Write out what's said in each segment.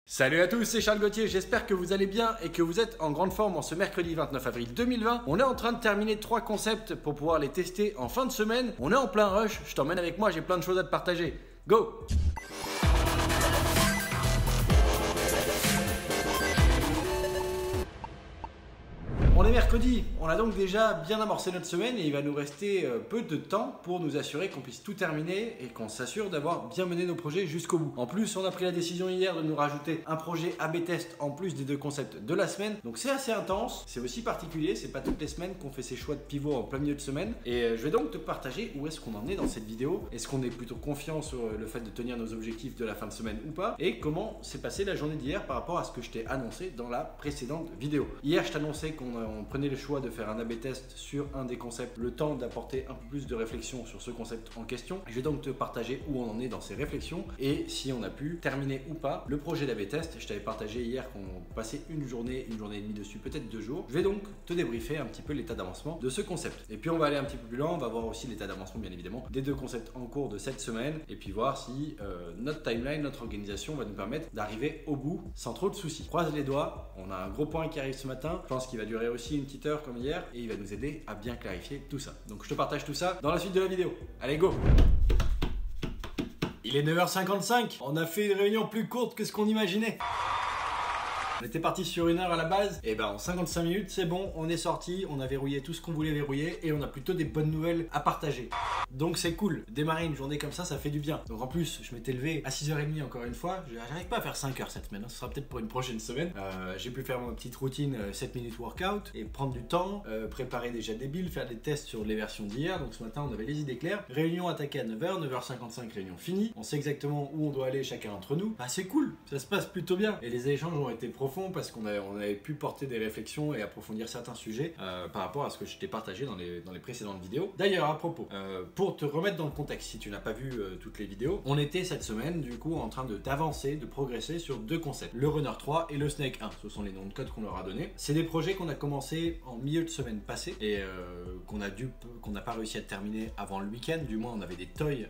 Salut à tous, c'est Charles Gauthier, j'espère que vous allez bien et que vous êtes en grande forme en ce mercredi 29 avril 2020. On est en train de terminer 3 concepts pour pouvoir les tester en fin de semaine. On est en plein rush, je t'emmène avec moi, j'ai plein de choses à te partager. Go! On est mercredi, on a donc déjà bien amorcé notre semaine et il va nous rester peu de temps pour nous assurer qu'on puisse tout terminer et qu'on s'assure d'avoir bien mené nos projets jusqu'au bout. En plus, on a pris la décision hier de nous rajouter un projet AB test en plus des 2 concepts de la semaine. Donc c'est assez intense, c'est aussi particulier, c'est pas toutes les semaines qu'on fait ces choix de pivot en plein milieu de semaine. Et je vais donc te partager où est-ce qu'on en est dans cette vidéo. Est-ce qu'on est plutôt confiant sur le fait de tenir nos objectifs de la fin de semaine ou pas? Et comment s'est passée la journée d'hier par rapport à ce que je t'ai annoncé dans la précédente vidéo. Hier, je t'annonçais qu'on prenait le choix de faire un AB test sur un des concepts, le temps d'apporter un peu plus de réflexion sur ce concept en question. Je vais donc te partager où on en est dans ces réflexions et si on a pu terminer ou pas le projet d'AB test. Je t'avais partagé hier qu'on passait une journée et demie dessus, peut-être 2 jours. Je vais donc te débriefer un petit peu l'état d'avancement de ce concept. Et puis on va aller un petit peu plus loin, on va voir aussi l'état d'avancement bien évidemment des 2 concepts en cours de cette semaine et puis voir si notre timeline, notre organisation va nous permettre d'arriver au bout sans trop de soucis. Croise les doigts, on a un gros point qui arrive ce matin, je pense qu'il va durer aussi une petite heure comme hier et il va nous aider à bien clarifier tout ça. Donc je te partage tout ça dans la suite de la vidéo. Allez, go! Il est 9h55, on a fait une réunion plus courte que ce qu'on imaginait. On était parti sur 1 heure à la base, et ben en 55 minutes c'est bon, on est sorti, on a verrouillé tout ce qu'on voulait verrouiller et on a plutôt des bonnes nouvelles à partager. Donc c'est cool, démarrer une journée comme ça fait du bien. Donc en plus, je m'étais levé à 6h30 encore une fois, j'arrive pas à faire 5 heures cette semaine, ce sera peut-être pour une prochaine semaine. J'ai pu faire ma petite routine 7 minutes workout et prendre du temps, préparer déjà des builds, faire des tests sur les versions d'hier. Donc ce matin on avait les idées claires, réunion attaquée à 9h, 9h55 réunion finie, on sait exactement où on doit aller chacun d'entre nous. Bah c'est cool, ça se passe plutôt bien et les échanges ont été profonds parce qu'on avait pu porter des réflexions et approfondir certains sujets par rapport à ce que je t'ai partagé dans les précédentes vidéos. D'ailleurs, à propos, pour te remettre dans le contexte, si tu n'as pas vu toutes les vidéos, on était cette semaine du coup en train d'avancer, de progresser sur 2 concepts, le Runner 3 et le Snake 1. Ce sont les noms de code qu'on leur a donnés. C'est des projets qu'on a commencé en milieu de semaine passée et qu'on n'a pas réussi à terminer avant le week-end. Du moins, on avait des toys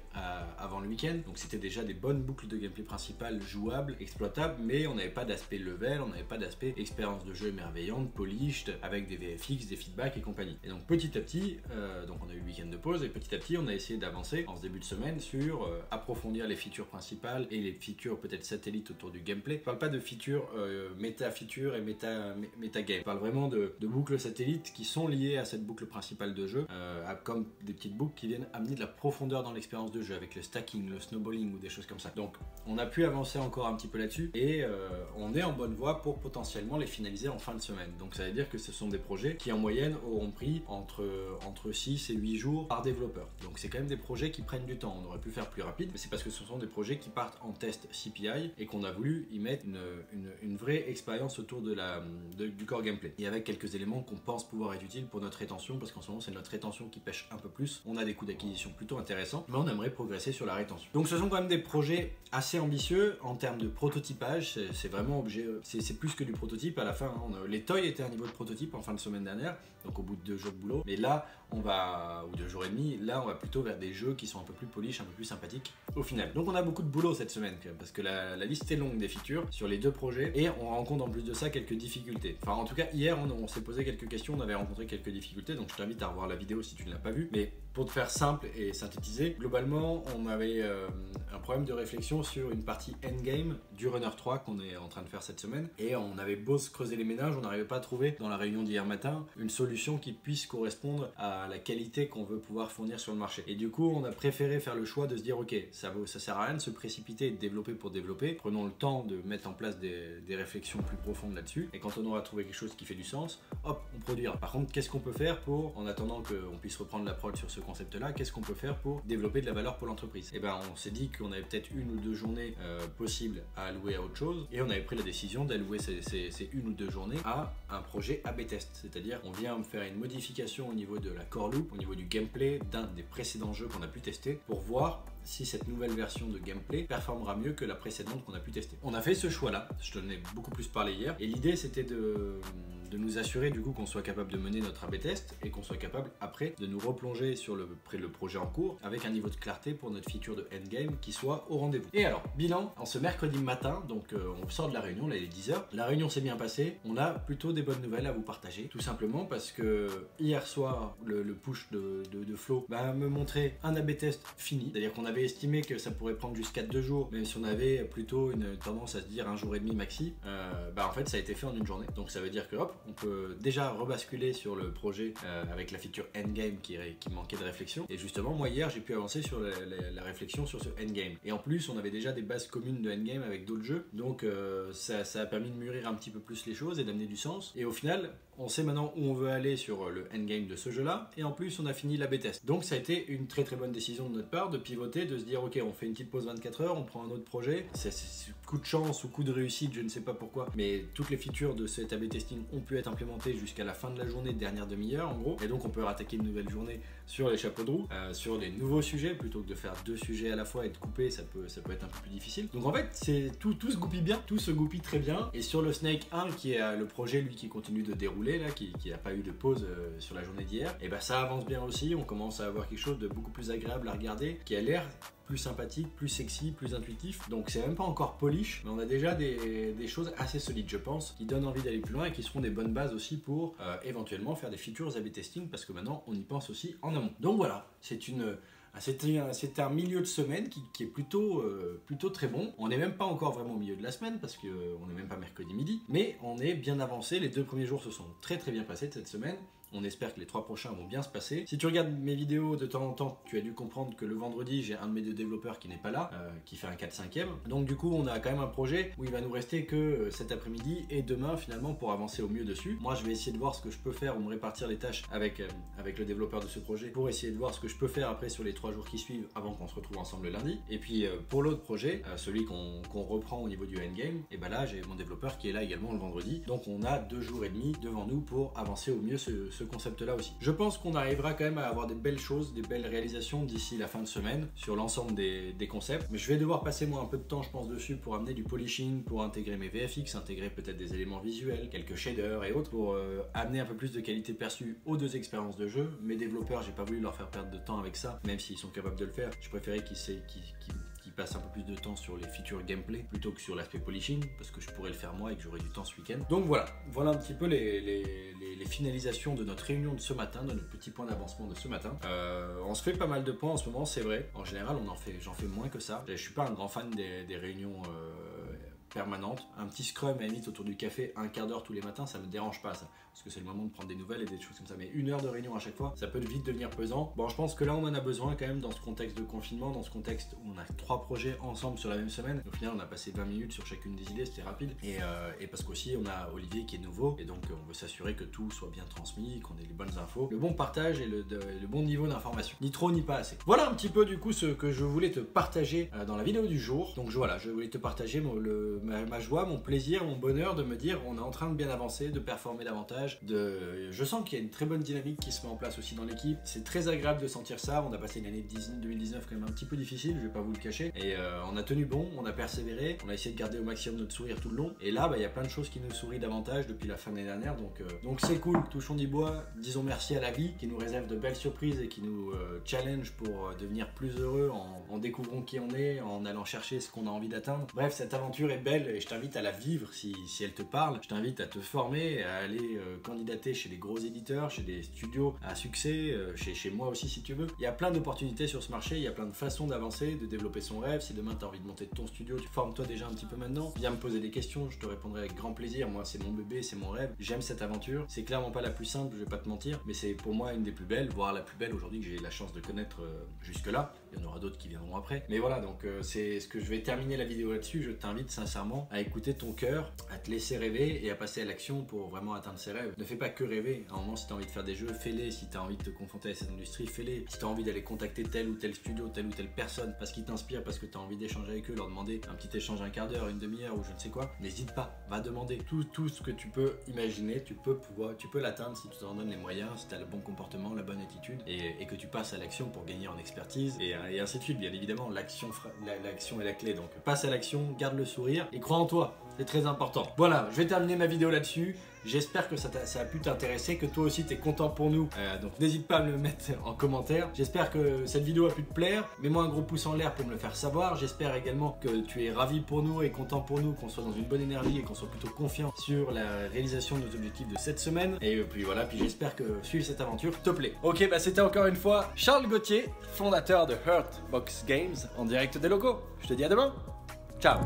avant le week-end, donc c'était déjà des bonnes boucles de gameplay principales jouables, exploitables, mais on n'avait pas d'aspect level, on n'avait pas d'aspect expérience de jeu émerveillante, polished, avec des VFX, des feedbacks et compagnie. Et donc petit à petit, donc on a eu le week-end de pause et petit à petit on a essayé d'avancer en ce début de semaine sur approfondir les features principales et les features peut-être satellites autour du gameplay. Je parle pas de features méta-features et méta-game. Je parle vraiment de boucles satellites qui sont liées à cette boucle principale de jeu, comme des petites boucles qui viennent amener de la profondeur dans l'expérience de jeu avec le stacking, le snowballing ou des choses comme ça. Donc on a pu avancer encore un petit peu là-dessus et on est en bonne voie pour potentiellement les finaliser en fin de semaine. Donc ça veut dire que ce sont des projets qui en moyenne auront pris entre 6 et 8 jours par développeur. Donc c'est quand même des projets qui prennent du temps. On aurait pu faire plus rapide, mais c'est parce que ce sont des projets qui partent en test CPI et qu'on a voulu y mettre une vraie expérience autour du core gameplay. Et avec quelques éléments qu'on pense pouvoir être utiles pour notre rétention, parce qu'en ce moment c'est notre rétention qui pêche un peu plus. On a des coûts d'acquisition plutôt intéressants, mais on aimerait progresser sur la rétention. Donc ce sont quand même des projets assez ambitieux en termes de prototypage. C'est vraiment c'est plus que du prototype. À la fin, les toys étaient à un niveau de prototype en fin de semaine dernière, donc au bout de 2 jours de boulot. Mais là, ou 2 jours et demi, là on va plutôt vers des jeux qui sont un peu plus polish, un peu plus sympathiques au final. Donc on a beaucoup de boulot cette semaine quand même, parce que la liste est longue des features sur les 2 projets et on rencontre en plus de ça quelques difficultés. Enfin en tout cas hier on s'est posé quelques questions, on avait rencontré quelques difficultés, donc je t'invite à revoir la vidéo si tu ne l'as pas vue. Mais pour te faire simple et synthétiser, globalement on avait un problème de réflexion sur une partie endgame du Runner 3 qu'on est en train de faire cette semaine et on avait beau se creuser les méninges, on n'arrivait pas à trouver dans la réunion d'hier matin une solution qui puisse correspondre à la qualité qu'on veut pouvoir fournir sur le marché. Et du coup on a préféré faire le choix de se dire ok, ça sert à rien de se précipiter et de développer pour développer, prenons le temps de mettre en place des réflexions plus profondes là-dessus et quand on aura trouvé quelque chose qui fait du sens, hop, on produira. Par contre, qu'est-ce qu'on peut faire pour, en attendant qu'on puisse reprendre la prod sur ce concept là, qu'est-ce qu'on peut faire pour développer de la valeur pour l'entreprise? Et ben on s'est dit qu'on avait peut-être 1 ou 2 journées possibles à allouer à autre chose et on avait pris la décision d'allouer ces 1 ou 2 journées à un projet AB test, c'est-à-dire on vient faire une modification au niveau de la core loop, au niveau du gameplay d'un des précédents jeux qu'on a pu tester pour voir si cette nouvelle version de gameplay performera mieux que la précédente qu'on a pu tester. On a fait ce choix-là, je t'en ai beaucoup plus parlé hier, et l'idée c'était de nous assurer du coup qu'on soit capable de mener notre A/B test et qu'on soit capable après de nous replonger sur le projet en cours avec un niveau de clarté pour notre feature de endgame qui soit au rendez-vous. Et alors, bilan, en ce mercredi matin, donc on sort de la réunion, là il est 10h, la réunion s'est bien passée, on a plutôt des bonnes nouvelles à vous partager, tout simplement parce que hier soir, le push de Flo me montrait un A/B test fini, c'est-à-dire qu'on avait estimé que ça pourrait prendre jusqu'à 2 jours, même si on avait plutôt une tendance à se dire 1 jour et demi maxi, en fait ça a été fait en une journée, donc ça veut dire que hop, on peut déjà rebasculer sur le projet avec la feature endgame qui manquait de réflexion. Et justement, moi hier, j'ai pu avancer sur la réflexion sur ce endgame. Et en plus, on avait déjà des bases communes de endgame avec d'autres jeux. Donc ça a permis de mûrir un petit peu plus les choses et d'amener du sens. Et au final, on sait maintenant où on veut aller sur le endgame de ce jeu-là. Et en plus, on a fini l'A/B test. Donc ça a été une très très bonne décision de notre part de pivoter, de se dire ok, on fait une petite pause 24 heures, on prend un autre projet. C'est coup de chance ou coup de réussite, je ne sais pas pourquoi. Mais toutes les features de cet A/B testing ont pu être implémentées jusqu'à la fin de la journée, dernière demi-heure en gros, et donc on peut rattaquer une nouvelle journée sur les chapeaux de roue, sur des nouveaux sujets, plutôt que de faire 2 sujets à la fois et de couper, ça peut être un peu plus difficile. Donc en fait, c'est tout se goupille bien, tout se goupille très bien, et sur le Snake 1 qui est le projet lui qui continue de dérouler là, qui n'a pas eu de pause sur la journée d'hier, et ça avance bien aussi, on commence à avoir quelque chose de beaucoup plus agréable à regarder, qui a l'air plus sympathique, plus sexy, plus intuitif. Donc c'est même pas encore polish, mais on a déjà des choses assez solides, je pense, qui donnent envie d'aller plus loin et qui seront des bonnes bases aussi pour éventuellement faire des features A/B testing, parce que maintenant on y pense aussi en amont. Donc voilà, c'était un milieu de semaine qui est plutôt très bon. On n'est même pas encore vraiment au milieu de la semaine parce qu'on n'est même pas mercredi midi, mais on est bien avancé. Les 2 premiers jours se sont très très bien passés de cette semaine. On espère que les 3 prochains vont bien se passer. Si tu regardes mes vidéos de temps en temps, tu as dû comprendre que le vendredi, j'ai un de mes 2 développeurs qui n'est pas là, qui fait un 4/5e. Donc du coup, on a quand même un projet où il va nous rester que cet après-midi et demain finalement pour avancer au mieux dessus. Moi, je vais essayer de voir ce que je peux faire ou me répartir les tâches avec le développeur de ce projet pour essayer de voir ce que je peux faire après sur les 3 jours qui suivent avant qu'on se retrouve ensemble le lundi. Et puis pour l'autre projet, celui qu'on reprend au niveau du endgame, et là, j'ai mon développeur qui est là également le vendredi. Donc on a 2 jours et demi devant nous pour avancer au mieux ce concept-là aussi. Je pense qu'on arrivera quand même à avoir des belles choses, des belles réalisations d'ici la fin de semaine sur l'ensemble des concepts. Mais je vais devoir passer moi un peu de temps, je pense, dessus pour amener du polishing, pour intégrer mes VFX, intégrer peut-être des éléments visuels, quelques shaders et autres pour amener un peu plus de qualité perçue aux 2 expériences de jeu. Mes développeurs, j'ai pas voulu leur faire perdre de temps avec ça, même s'ils sont capables de le faire. Je préférais qu'ils passe un peu plus de temps sur les features gameplay plutôt que sur l'aspect polishing, parce que je pourrais le faire moi et que j'aurai du temps ce week-end. Donc voilà un petit peu les finalisations de notre réunion de ce matin, de notre petit point d'avancement de ce matin. On se fait pas mal de points en ce moment, c'est vrai. En général, j'en fais moins que ça. Je suis pas un grand fan des réunions permanente. Un petit scrum à la limite autour du café, un quart d'heure tous les matins, ça me dérange pas ça, parce que c'est le moment de prendre des nouvelles et des choses comme ça. Mais 1 heure de réunion à chaque fois, ça peut vite devenir pesant. Bon, je pense que là on en a besoin quand même dans ce contexte de confinement, dans ce contexte où on a 3 projets ensemble sur la même semaine. Au final, on a passé 20 minutes sur chacune des idées, c'était rapide. Et parce qu'aussi on a Olivier qui est nouveau, et donc on veut s'assurer que tout soit bien transmis, qu'on ait les bonnes infos, le bon partage et le bon niveau d'information. Ni trop ni pas assez. Voilà un petit peu du coup ce que je voulais te partager dans la vidéo du jour. Donc je voulais te partager ma joie, mon plaisir, mon bonheur de me dire on est en train de bien avancer, de performer davantage, je sens qu'il y a une très bonne dynamique qui se met en place aussi dans l'équipe. C'est très agréable de sentir ça. On a passé une année 2019 quand même un petit peu difficile, je vais pas vous le cacher, et on a tenu bon, on a persévéré, on a essayé de garder au maximum notre sourire tout le long, et là il y a plein de choses qui nous sourient davantage depuis la fin de l'année dernière, donc c'est cool. Touchons du bois, disons merci à la vie qui nous réserve de belles surprises et qui nous challenge pour devenir plus heureux en découvrant qui on est, en allant chercher ce qu'on a envie d'atteindre. Bref, cette aventure est belle et je t'invite à la vivre si elle te parle. Je t'invite à te former, à aller candidater chez des gros éditeurs, chez des studios à succès, chez moi aussi si tu veux. Il y a plein d'opportunités sur ce marché, il y a plein de façons d'avancer, de développer son rêve. Si demain tu as envie de monter ton studio, tu formes-toi déjà un petit peu maintenant. Viens me poser des questions, je te répondrai avec grand plaisir. Moi c'est mon bébé, c'est mon rêve, j'aime cette aventure. C'est clairement pas la plus simple, je vais pas te mentir, mais c'est pour moi une des plus belles, voire la plus belle aujourd'hui que j'ai la chance de connaître jusque là. Il y en aura d'autres qui viendront après. Mais voilà, donc c'est ce que je vais terminer la vidéo là-dessus. Je t'invite sincèrement sincèrement à écouter ton cœur, à te laisser rêver et à passer à l'action pour vraiment atteindre ses rêves. Ne fais pas que rêver. À un moment, si tu as envie de faire des jeux, fais-les. Si tu as envie de te confronter à cette industrie, fais-les. Si tu as envie d'aller contacter tel ou tel studio, telle ou telle personne parce qu'ils t'inspirent, parce que tu as envie d'échanger avec eux, leur demander un petit échange, un quart d'heure, une demi-heure ou je ne sais quoi, n'hésite pas, va demander tout ce que tu peux imaginer, tu peux l'atteindre si tu t'en donnes les moyens, si tu as le bon comportement, la bonne attitude et que tu passes à l'action pour gagner en expertise et ainsi de suite. Bien évidemment, l'action est la clé, donc passe à l'action, garde le sourire et crois en toi, c'est très important. Voilà, je vais terminer ma vidéo là-dessus. J'espère que ça a pu t'intéresser, que toi aussi t'es content pour nous. Donc n'hésite pas à me le mettre en commentaire. J'espère que cette vidéo a pu te plaire. Mets-moi un gros pouce en l'air pour me le faire savoir. J'espère également que tu es ravi pour nous et content pour nous, qu'on soit dans une bonne énergie et qu'on soit plutôt confiant sur la réalisation de nos objectifs de cette semaine. Et puis voilà, puis j'espère que suivre cette aventure te plaît. Ok, bah c'était encore une fois Charles Gauthier, fondateur de Hurtbox Games, en direct des locaux. Je te dis à demain. Ciao.